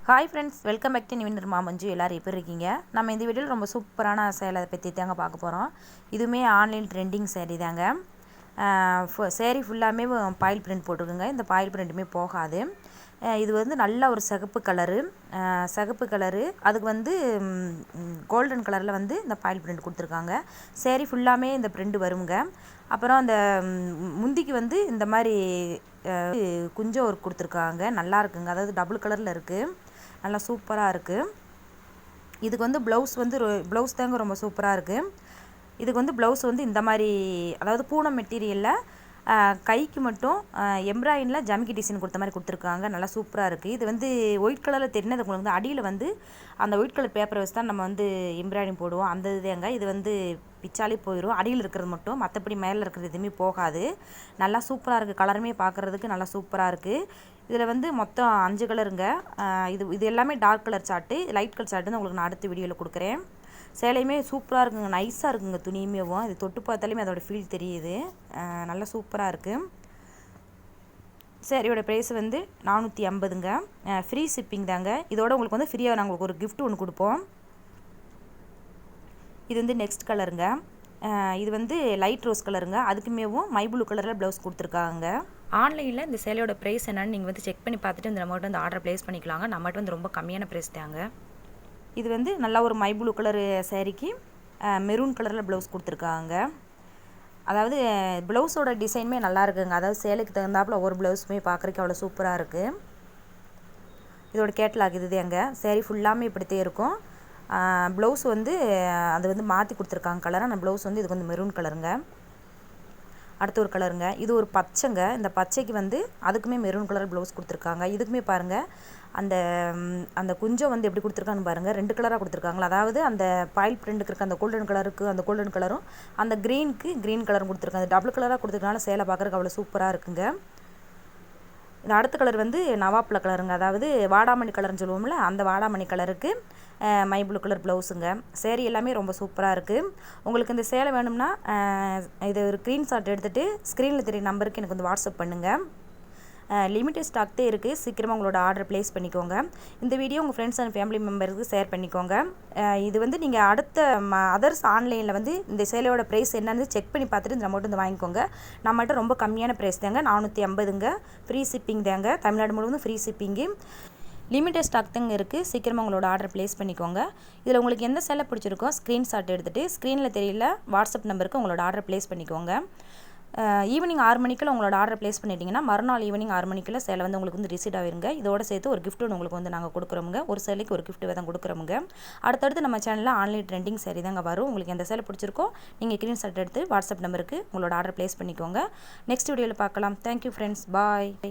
Hi friends, welcome back to Nivin Manju. எல்லோரும் எப்படி இருக்கீங்க? நம்ம இந்த வீடியோவில் ரொம்ப சூப்பரான சேலை பற்றி தாங்க பார்க்க போகிறோம். இதுவுமே ஆன்லைன் ட்ரெண்டிங் சேரீ தாங்க. சேரீ ஃபுல்லாமே பாயில் பிரிண்ட் போட்டிருக்குங்க. இந்த பாயில் பிரிண்ட்டுமே போகாது. இது வந்து நல்ல ஒரு சிகப்பு கலரு, அதுக்கு வந்து கோல்டன் கலரில் வந்து இந்த பாயில் பிரிண்ட் கொடுத்துருக்காங்க. சேரீ ஃபுல்லாமே இந்த பிரிண்ட் வருங்க. அப்புறம் அந்த முந்திக்கு வந்து இந்த மாதிரி குஞ்சம் ஒர்க் கொடுத்துருக்காங்க. நல்லா இருக்குங்க. அதாவது டபுள் கலரில் இருக்குது, நல்லா சூப்பராக இருக்குது. இதுக்கு வந்து ப்ளவுஸ் தாங்க ரொம்ப சூப்பராக இருக்குது. இதுக்கு வந்து ப்ளவுஸ் வந்து இந்த மாதிரி, அதாவது பூனம் மெட்டீரியலில் கைக்கு மட்டும் எம்ப்ராய்டில் ஜமிக்கி டிசைன் கொடுத்த மாதிரி கொடுத்துருக்காங்க. நல்லா சூப்பராக இருக்குது. இது வந்து ஒயிட் கலரில் தெரியுது உங்களுக்கு. வந்து அடியில் வந்து அந்த ஒயிட் கலர் பேப்பரை வச்சு தான் நம்ம வந்து எம்ப்ராய்டிங் போடுவோம். அந்த இதுதாங்க. இது வந்து பிச்சாலே போயிடும், அடியில் இருக்கிறது மட்டும். மற்றபடி மேலே இருக்கிறது எதுவுமே போகாது. நல்லா சூப்பராக இருக்குது. கலருமே பார்க்குறதுக்கு நல்லா சூப்பராக இருக்குது. இதில் வந்து மொத்தம் 5 கலருங்க. இது எல்லாமே dark colour chart. Light colour chart வந்து உங்களுக்கு நான் அடுத்த வீடியோவில் கொடுக்குறேன். சேலையுமே சூப்பராக இருக்குங்க, நைஸாக இருக்குங்க. துணியுமேவும் இது தொட்டு பார்த்தாலுமே அதோடய ஃபீல் தெரியுது. நல்லா சூப்பராக இருக்குது. சேரீயோட ப்ரைஸ் வந்து 450ங்க. ஃப்ரீ ஷிப்பிங் தாங்க. இதோட உங்களுக்கு வந்து ஃப்ரீயாக நாங்கள் உங்களுக்கு ஒரு கிஃப்ட் ஒன்று கொடுப்போம். இது வந்து நெக்ஸ்ட் கலருங்க. இது வந்து லைட் ரோஸ் கலருங்க. அதுக்குமேவும் மை ப்ளூ கலரில் ப்ளவுஸ் கொடுத்துருக்காங்க. ஆன்லைனில் இந்த சேலையோட ப்ரைஸ் என்னன்னு நீங்கள் வந்து செக் பண்ணி பார்த்துட்டு இந்த நம்மகிட்ட வந்து ஆர்டர் ப்ளேஸ் பண்ணிக்கலாங்க. நம்மகிட்ட வந்து ரொம்ப கம்மியான ப்ரைஸ் தாங்க. இது வந்து நல்லா ஒரு மை ப்ளூ கலரு சேரீக்கு மெரூன் கலரில் ப்ளவுஸ் கொடுத்துருக்காங்க. அதாவது ப்ளவுஸோட டிசைனுமே நல்லா இருக்குங்க. அதாவது சேலைக்கு தகுந்தாப்பில் ஒவ்வொரு ப்ளவுஸுமே பார்க்குறதுக்கு அவ்வளோ சூப்பராக இருக்குது. இதோட கேட்டலாக் இது தாங்க. சேரீ ஃபுல்லாமே இப்படித்தே இருக்கும். ப்ளவுஸ் வந்து அது வந்து மாற்றி கொடுத்துருக்காங்க கலர். அந்த ப்ளவுஸ் வந்து இதுக்கு வந்து மெரூன் கலருங்க. அடுத்த ஒரு கலருங்க. இது ஒரு பச்சைங்க. இந்த பச்சைக்கு வந்து அதுக்குமே மெரூன் கலர் ப்ளவுஸ் கொடுத்துருக்காங்க. இதுக்குமே பாருங்கள், அந்த குஞ்சம் வந்து எப்படி கொடுத்துருக்காங்கன்னு பாருங்கள். 2 கலராக கொடுத்துருக்காங்களா. அதாவது அந்த பாயில் பிரிண்ட்டுக்கு இருக்க அந்த கோல்டன் கலருக்கு அந்த கோல்டன் கலரும், அந்த க்ரீனுக்கு க்ரீன் கலரும் கொடுத்துருக்காங்க. அந்த டபுள் கலராக கொடுத்துருக்கனால சேலை பார்க்குறதுக்கு அவ்வளோ சூப்பராக இருக்குங்க. இந்த அடுத்த கலர் வந்து நவாப்பழ கலருங்க. அதாவது வாடாமணி கலர்னு சொல்லுவோம்ல, அந்த வாடாமணி கலருக்கு மை ப்ளூ கலர் ப்ளவுஸுங்க. சேரீ எல்லாமே ரொம்ப சூப்பராக இருக்குது. உங்களுக்கு இந்த சேலை வேணும்னா இது ஒரு ஸ்க்ரீன்ஷாட் எடுத்துகிட்டு ஸ்க்ரீனில் தெரிய நம்பருக்கு எனக்கு வந்து வாட்ஸ்அப் பண்ணுங்கள். லிமிட்டட் ஸ்டாக் தான் இருக்குது. சீக்கிரமாக உங்களோட ஆர்டர் ப்ளேஸ் பண்ணிக்கோங்க. இந்த வீடியோ உங்கள் ஃப்ரெண்ட்ஸ் அண்ட் ஃபேமிலி மெம்பருக்கு ஷேர் பண்ணிக்கோங்க. இது வந்து நீங்கள் அடுத்த அதர்ஸ் ஆன்லைனில் வந்து இந்த சேலையோட ப்ரைஸ் என்னன்னு செக் பண்ணி பார்த்துட்டு இந்த அமௌண்ட் வந்து வாங்கிக்கோங்க. நம்மகிட்ட ரொம்ப கம்மியான ப்ரைஸ் தாங்க, 450ங்க. ஃப்ரீ ஷிப்பிங் தாங்க. தமிழ்நாடு முழுவதும் ஃப்ரீ ஷிப்பிங்கு. லிமிட்டட் ஸ்டாக் தாங்க இருக்குது. சீக்கிரமாக உங்களோட ஆர்டர் ப்ளேஸ் பண்ணிக்கோங்க. இதில் உங்களுக்கு எந்த சேலை பிடிச்சிருக்கோ ஸ்க்ரீன்ஷாட் எடுத்துகிட்டு ஸ்க்ரீனில் தெரியல வாட்ஸ்அப் நம்பருக்கு உங்களோட ஆர்டர் ப்ளேஸ் பண்ணிக்கோங்க. ஈவினிங் 6 மணிக்குள்ள உங்களோட ஆர்டர் ப்ளேஸ் பண்ணிட்டீங்கன்னா மறுநாள் ஈவினிங் 6 மணிக்குள்ள சேலை வந்து உங்களுக்கு வந்து ரிசீவ் ஆகிருங்க. இதோட சேர்த்து ஒரு கிஃப்ட் உங்களுக்கு வந்து நாங்கள் கொடுக்குறோமுங்க. ஒரு சேலைக்கு ஒரு கிஃப்ட் தான் கொடுக்குறோமுங்க. அடுத்தடுத்து நம்ம சேனலில் ஆன்லைன் ட்ரெண்டிங் சேரீ தாங்க வரும். உங்களுக்கு எந்த சேலை பிடிச்சிருக்கோ நீங்கள் ஸ்க்ரீன்ஷாட் எடுத்து வாட்ஸ்அப் நம்பருக்கு உங்களோட ஆர்டர் ப்ளேஸ் பண்ணிக்கோங்க. நெக்ஸ்ட் வீடியோவில் பார்க்கலாம். தேங்க்யூ ஃப்ரெண்ட்ஸ், பாய்.